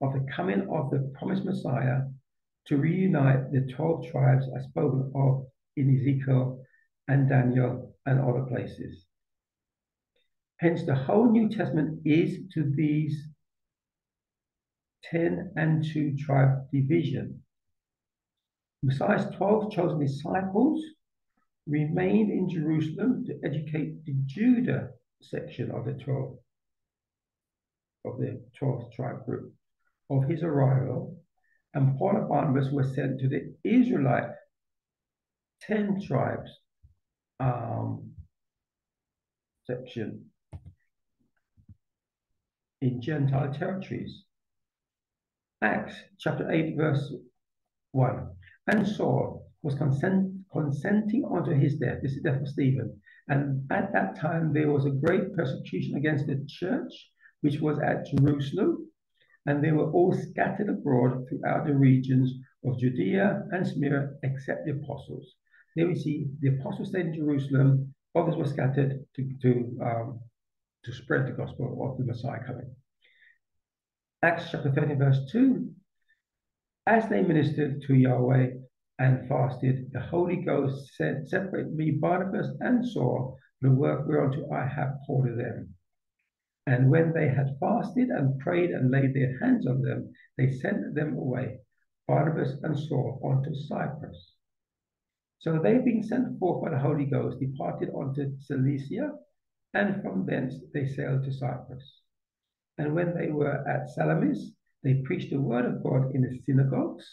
of the coming of the promised Messiah to reunite the 12 tribes as spoken of in Ezekiel and Daniel and other places. Hence, the whole New Testament is to these 10 and 2 tribe division. Messiah's 12 chosen disciples remained in Jerusalem to educate the Judah section of the 12th tribe group of his arrival, and Paul and Barnabas were sent to the Israelite 10 tribes section in Gentile territories. Acts chapter 8, verse 1. And Saul was consenting unto his death. This is the death of Stephen. And at that time there was a great persecution against the church, which was at Jerusalem, and they were all scattered abroad throughout the regions of Judea and Samaria, except the apostles. There we see the apostles stayed in Jerusalem, others were scattered to spread the gospel of the Messiah coming. Acts chapter 13, verse 2. As they ministered to Yahweh and fasted, the Holy Ghost said, separate me, Barnabas and Saul, the work whereunto I have called them. And when they had fasted and prayed and laid their hands on them, they sent them away, Barnabas and Saul, unto Cyprus. So they, being sent forth by the Holy Ghost, departed unto Cilicia, and from thence they sailed to Cyprus. And when they were at Salamis, they preached the word of God in the synagogues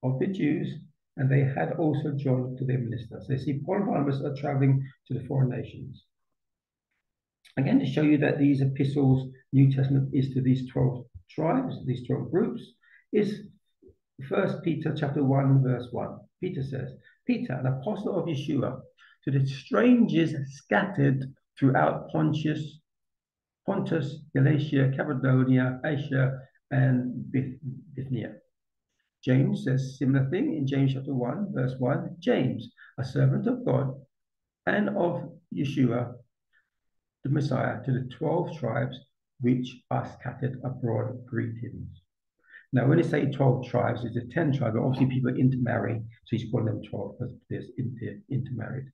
of the Jews, and they had also John to their ministers. So you see, Paul and Barnabas are traveling to the foreign nations. Again, to show you that these epistles, New Testament, is to these 12 tribes, these 12 groups, is 1 Peter chapter 1, verse 1. Peter says, Peter, an apostle of Yeshua, to the strangers scattered throughout Pontus, Galatia, Cappadocia, Asia, and Bithynia. James says similar thing in James chapter 1, verse 1. James, a servant of God and of Yeshua, the Messiah, to the 12 tribes which are scattered abroad, greetings. Now, when they say 12 tribes, it's the 10 tribes, but obviously people intermarry, so he's calling them 12 because there's intermarried.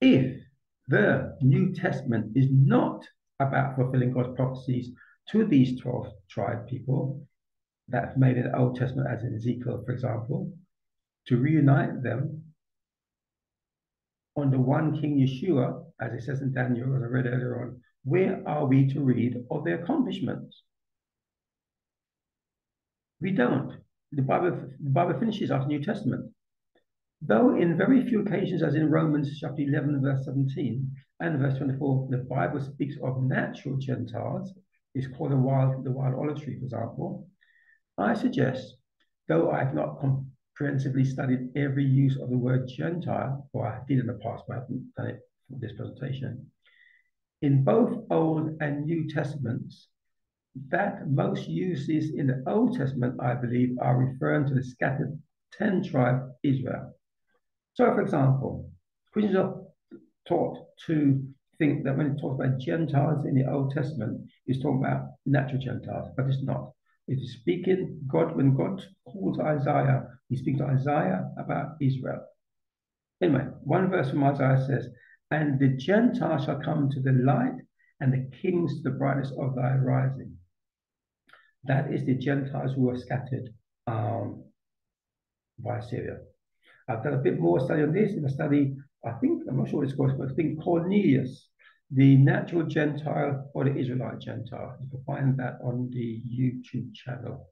If the New Testament is not about fulfilling God's prophecies to these 12 tribe people that made in the Old Testament, as in Ezekiel, for example, to reunite them under one King Yeshua, as it says in Daniel, as I read earlier on, where are we to read of their accomplishments? We don't. The Bible finishes after New Testament. Though in very few occasions, as in Romans chapter 11, verse 17 and verse 24, the Bible speaks of natural Gentiles, it's called the wild olive tree, for example. I suggest, though I have not comprehensively studied every use of the word Gentile, or I did in the past, but I haven't done it for this presentation, in both Old and New Testaments, that most uses in the Old Testament, I believe, are referring to the scattered 10 tribe Israel. So, for example, Christians are taught to think that when it talks about Gentiles in the Old Testament, it's talking about natural Gentiles, but it's not. It is speaking, when God calls Isaiah, he speaks to Isaiah about Israel. Anyway, one verse from Isaiah says, and the Gentiles shall come to the light, and the kings to the brightness of thy rising. That is the Gentiles who are scattered by Syria. I've done a bit more study on this in a study, I'm not sure what it's called, but I think Cornelius, the natural Gentile or the Israelite Gentile. You can find that on the YouTube channel.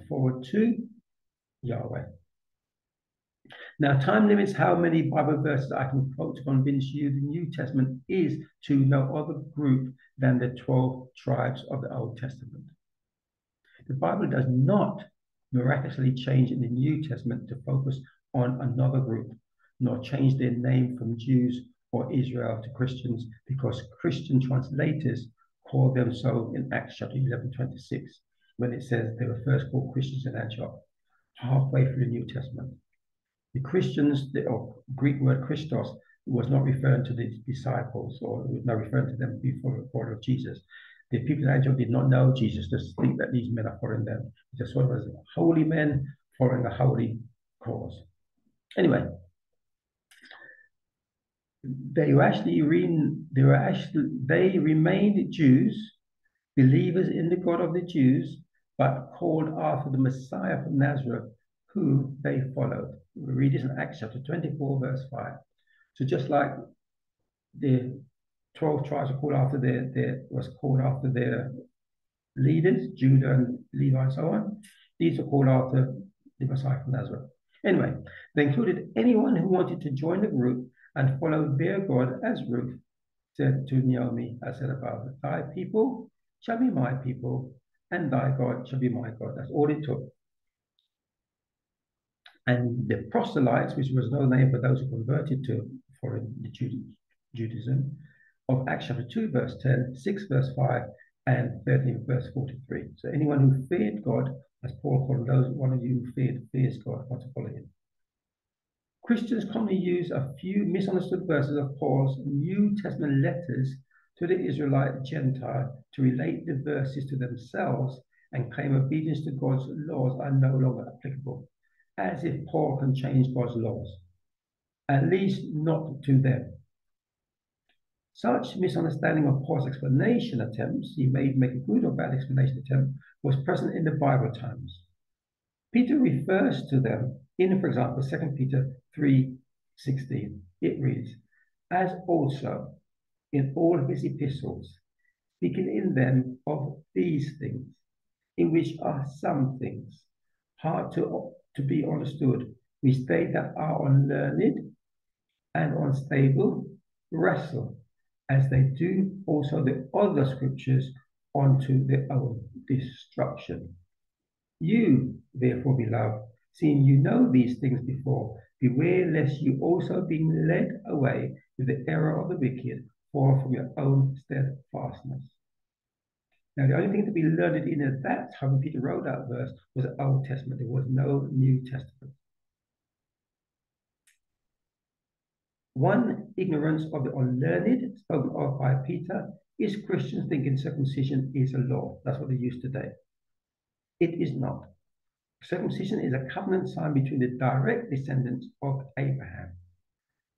Forward to Yahweh. Now, time limits how many Bible verses I can quote to convince you the New Testament is to no other group than the 12 tribes of the Old Testament. The Bible does not miraculously change in the New Testament to focus on another group, nor change their name from Jews or Israel to Christians, because Christian translators call them so in Acts chapter 11:26, when it says they were first called Christians in Antioch, halfway through the New Testament. The Christians, the Greek word Christos, was not referring to the disciples, or was not referring to them before the order of Jesus. The people in Antioch did not know Jesus, just think that these men are following them. Just sort of as holy men following a holy cause. Anyway, they remained Jews, believers in the God of the Jews, but called after the Messiah from Nazareth, who they followed. We read this in Acts chapter 24, verse 5. So just like the 12 tribes are called after their leaders, Judah and Levi and so on, these are called after the Messiah from Nazareth. Anyway, they included anyone who wanted to join the group and follow their God, as Ruth said to Naomi, as said above, thy people shall be my people, and thy God shall be my God. That's all it took. And the proselytes, which was no name for those who converted to following the Judaism, of Acts chapter 2, verse 10, 6, verse 5, and 13, verse 43. So anyone who feared God, as Paul called those, one of you who fears God, want to follow him. Christians commonly use a few misunderstood verses of Paul's New Testament letters to the Israelite Gentile to relate the verses to themselves and claim obedience to God's laws are no longer applicable, as if Paul can change God's laws, at least not to them. Such misunderstanding of Paul's explanation attempts, he may make a good or bad explanation attempt, was present in the Bible times. Peter refers to them in, for example, 2 Peter 3:16. It reads, as also in all his epistles, speaking in them of these things, in which are some things hard to be understood, which they that are unlearned and unstable wrestle, as they do also the other scriptures, unto their own destruction. You, therefore, beloved, seeing you know these things before, beware lest you also be led away with the error of the wicked, fall from your own steadfastness. Now, the only thing to be learned in at that time when Peter wrote that verse was the Old Testament. There was no New Testament. One ignorance of the unlearned spoken of by Peter is Christians thinking circumcision is a law. That's what they use today. It is not. Circumcision is a covenant sign between the direct descendants of Abraham.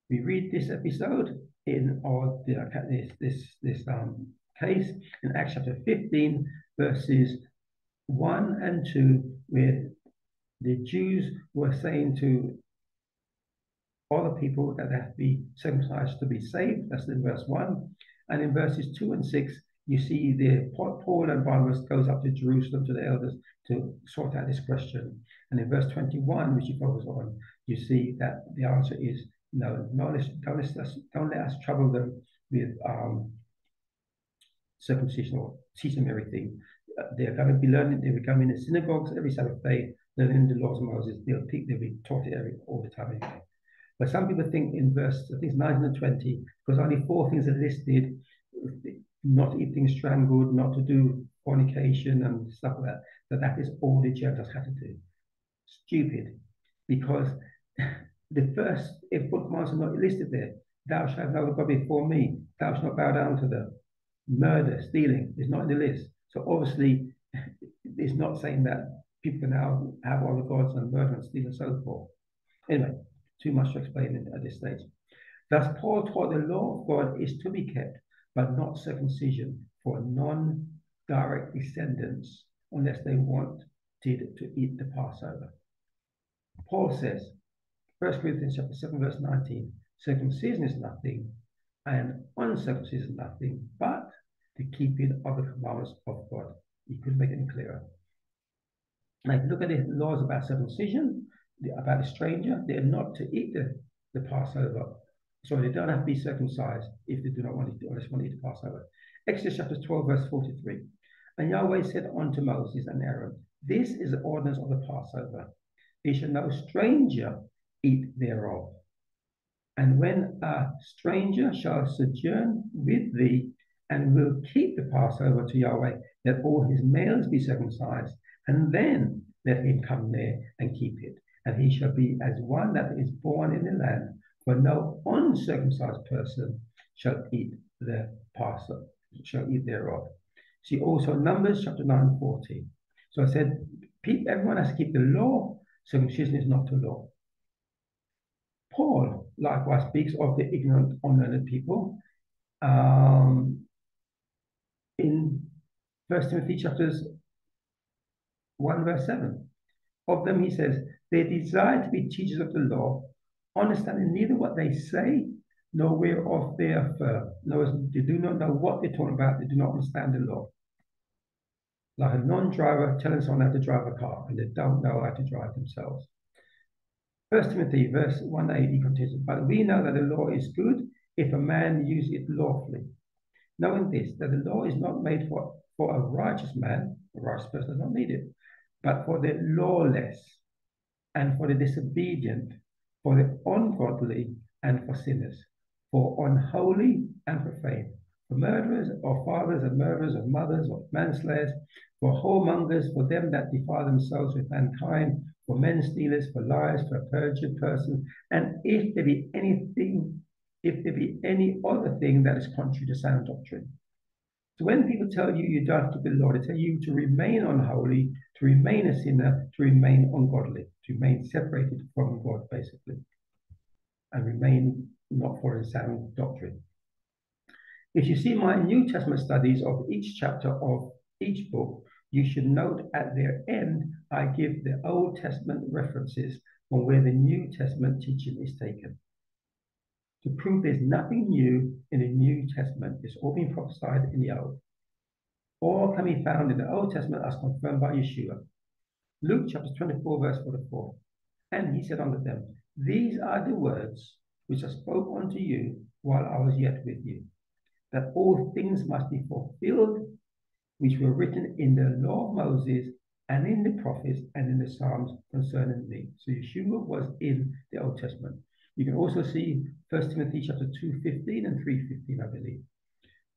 We read this episode in this case in Acts chapter 15, verses 1 and 2, where the Jews were saying to other people that they have to be circumcised to be saved. That's in verse 1. And in verses 2 and 6, you see Paul and Barnabas goes up to Jerusalem to the elders to sort out this question. And in verse 21, which you focus on, you see that the answer is no, don't let us trouble them with circumcision or teach them everything. They're going to be learning, they will come in the synagogues every Sabbath day, learning the laws of Moses. They'll be taught it all the time anyway. But some people think in verse, I think it's 19 and 20, because only 4 things are listed: not to eat things strangled, not to do fornication and stuff like that, that is all the Gentiles had to do. Stupid, because the first 4 commands are not listed there. Thou shalt have no God before me. Thou shalt not bow down to them. Murder, stealing is not in the list. So obviously, it's not saying that people can now have other gods and murder and steal and so forth. Anyway, too much to explain at this stage. Thus, Paul taught the law of God is to be kept, but not circumcision for non-direct descendants, unless they wanted to eat the Passover. Paul says, 1 Corinthians chapter 7, verse 19, circumcision is nothing, and uncircumcision is nothing, but the keeping of the commandments of God. He couldn't make it any clearer. Now, if you look at the laws about circumcision, about a stranger, they're not to eat the Passover. So they don't have to be circumcised if they do not want to, or just want to eat the Passover. Exodus chapter 12, verse 43. And Yahweh said unto Moses and Aaron, this is the ordinance of the Passover. There shall no stranger eat thereof. And when a stranger shall sojourn with thee, and will keep the Passover to Yahweh, let all his males be circumcised, and then let him come near and keep it. And he shall be as one that is born in the land, for no uncircumcised person shall eat the Passover, shall eat thereof. See also Numbers chapter 9, 14. So I said, everyone has to keep the law. Circumcision is not the law. Paul likewise speaks of the ignorant, unlearned people. In 1 Timothy chapters 1, verse 7. Of them, he says, they desire to be teachers of the law, understanding neither what they say nor whereof they affirm. They do not know what they're talking about. They do not understand the law. Like a non-driver telling someone how to drive a car, and they don't know how to drive themselves. 1 Timothy verse 1:8, he continues, but we know that the law is good if a man use it lawfully. Knowing this, that the law is not made for a righteous man, a righteous person does not need it, but for the lawless, and for the disobedient, for the ungodly, and for sinners, for unholy and profane, for murderers of fathers and murderers of mothers, of manslayers, for whoremongers, for them that defile themselves with mankind, for men stealers, for liars, for a perjured person, and if there be any other thing that is contrary to sound doctrine. So when people tell you you don't have to keep the law, they tell you to remain unholy, to remain a sinner, to remain ungodly, to remain separated from God, basically, and remain not following sound doctrine. If you see my New Testament studies of each chapter of each book, you should note at their end, I give the Old Testament references on where the New Testament teaching is taken. to prove there's nothing new in the New Testament. It's all been prophesied in the Old. All can be found in the Old Testament as confirmed by Yeshua. Luke chapter 24, verse 44. And he said unto them, These are the words which I spoke unto you while I was yet with you, that all things must be fulfilled which were written in the law of Moses and in the prophets and in the Psalms concerning me. So Yeshua was in the Old Testament. You can also see 1 Timothy chapter 2:15 and 3:15, I believe.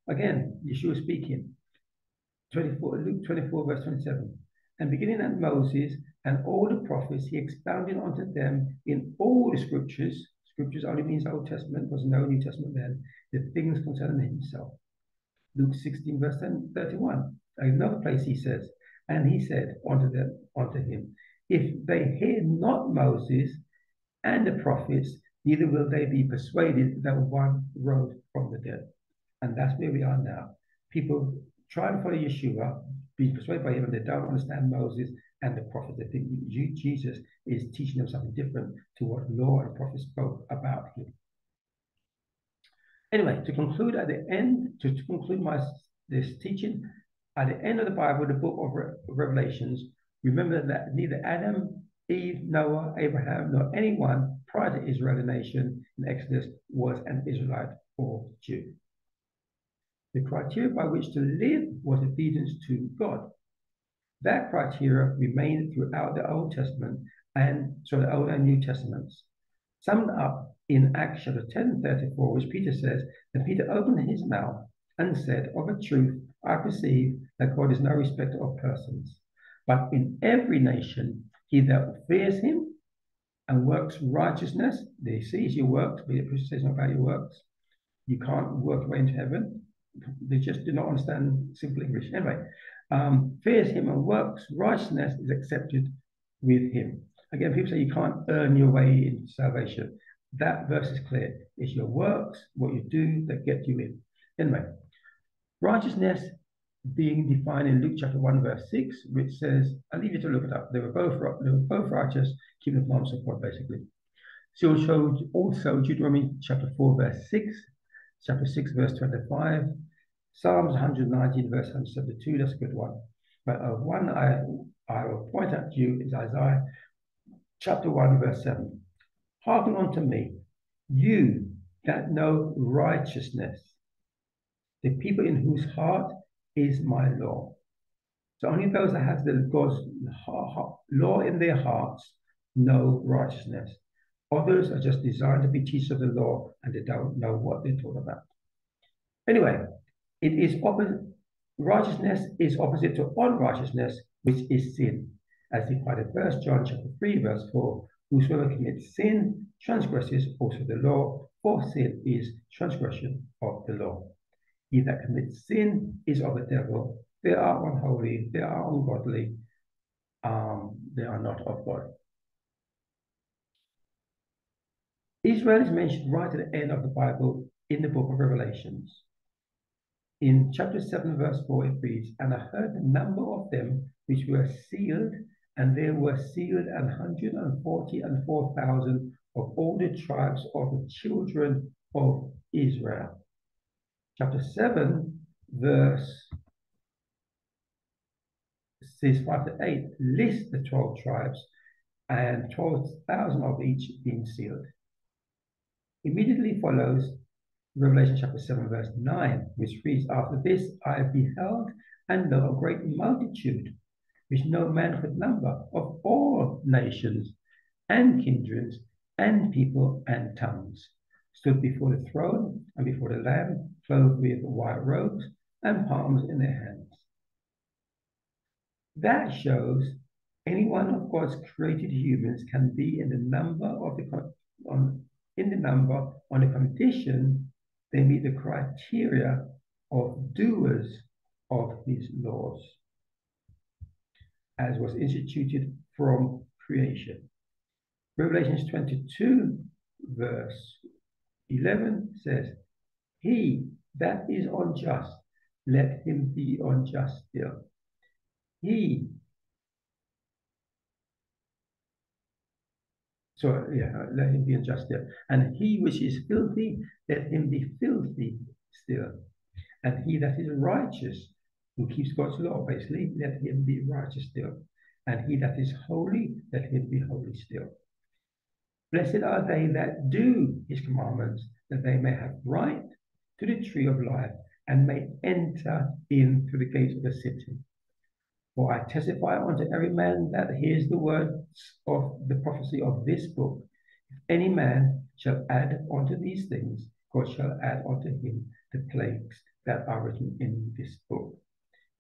Again, Yeshua speaking, Luke 24, verse 27. And beginning at Moses and all the prophets, he expounded unto them in all the scriptures. Scriptures only means Old Testament, was no New Testament then, the things concerning himself. Luke 16, verse 31. Another place he says, and he said unto him, if they hear not Moses and the prophets, neither will they be persuaded that one rose from the dead. And that's where we are now. People try and follow Yeshua, being persuaded by him, and they don't understand Moses and the prophets. They think Jesus is teaching them something different to what law and prophets spoke about him. Anyway, to conclude at the end, to conclude this teaching, at the end of the Bible, the book of Revelations, remember that neither Adam, Eve, Noah, Abraham, nor anyone prior to Israel, the nation in Exodus, was an Israelite or Jew. The criteria by which to live was obedience to God. That criteria remained throughout the Old Testament the Old and New Testaments. Summed up in Acts chapter 10:34, which Peter says, and Peter opened his mouth and said, of a truth, I perceive that God is no respecter of persons, but in every nation he that fears him and works righteousness, they sees your works, but it says not about your works. You can't work your way into heaven. They just do not understand simple English. Anyway, fears him and works righteousness is accepted with him. Again, people say you can't earn your way into salvation. That verse is clear. It's your works, what you do, that get you in. Anyway, righteousness being defined in Luke chapter 1, verse 6, which says, I'll leave you to look it up. They were both righteous, keeping the commandments of God, basically. So also Deuteronomy chapter 4, verse 6, chapter 6, verse 25, Psalms 119, verse 172, that's a good one. But one I will point out to you is Isaiah chapter 1, verse 7. Hearken unto me, you that know righteousness, the people in whose heart is my law. So only those that have God's law in their hearts know righteousness. Others are just designed to be teachers of the law and they don't know what they're talking about. Anyway, righteousness is opposite to unrighteousness, which is sin. As defined in 1 John chapter 3, verse 4, whosoever commits sin transgresses also the law, for sin is transgression of the law. He that commits sin is of the devil. They are unholy, they are ungodly, they are not of God. Israel is mentioned right at the end of the Bible in the book of Revelations. In chapter 7, verse 4, it reads, and I heard the number of them which were sealed, and there were sealed 144,000 of all the tribes of the children of Israel. Chapter 7, verse 5 to 8 lists the 12 tribes and 12,000 of each being sealed. Immediately follows Revelation chapter 7, verse 9, which reads, after this I beheld and lo, a great multitude, which no man could number, of all nations and kindreds and people and tongues, stood before the throne and before the Lamb, clothed with white robes and palms in their hands. That shows any one of God's created humans can be in the number on the condition they meet the criteria of doers of his laws, as was instituted from creation. Revelation 22, verse 11 says, he that is unjust, let him be unjust still. He So yeah, let him be unjust still. And he which is filthy, let him be filthy still. And he that is righteous, who keeps God's law, basically, let him be righteous still. And he that is holy, let him be holy still. Blessed are they that do his commandments, that they may have right to the tree of life and may enter in through the gate of the city. For I testify unto every man that hears the words of the prophecy of this book. If any man shall add unto these things, God shall add unto him the plagues that are written in this book.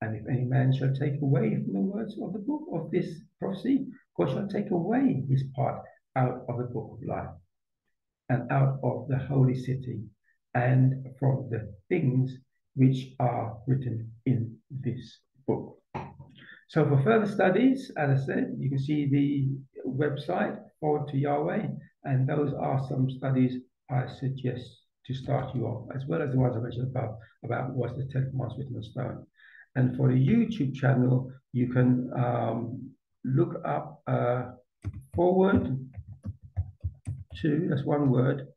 And if any man shall take away from the words of the book of this prophecy, God shall take away his part out of the book of life, and out of the holy city, and from the things which are written in this book. So for further studies, as I said, you can see the website, Forward to Yahweh, and those are some studies I suggest to start you off, as well as the ones I mentioned above, about what's the Ten Commandments written on stone. And for the YouTube channel, you can look up Forward to, that's one word,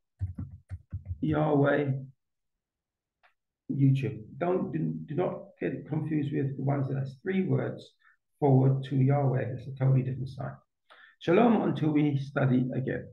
Yahweh YouTube. Do not get confused with the ones that has three words, Forward to Yahweh. It's a totally different site. Shalom until we study again.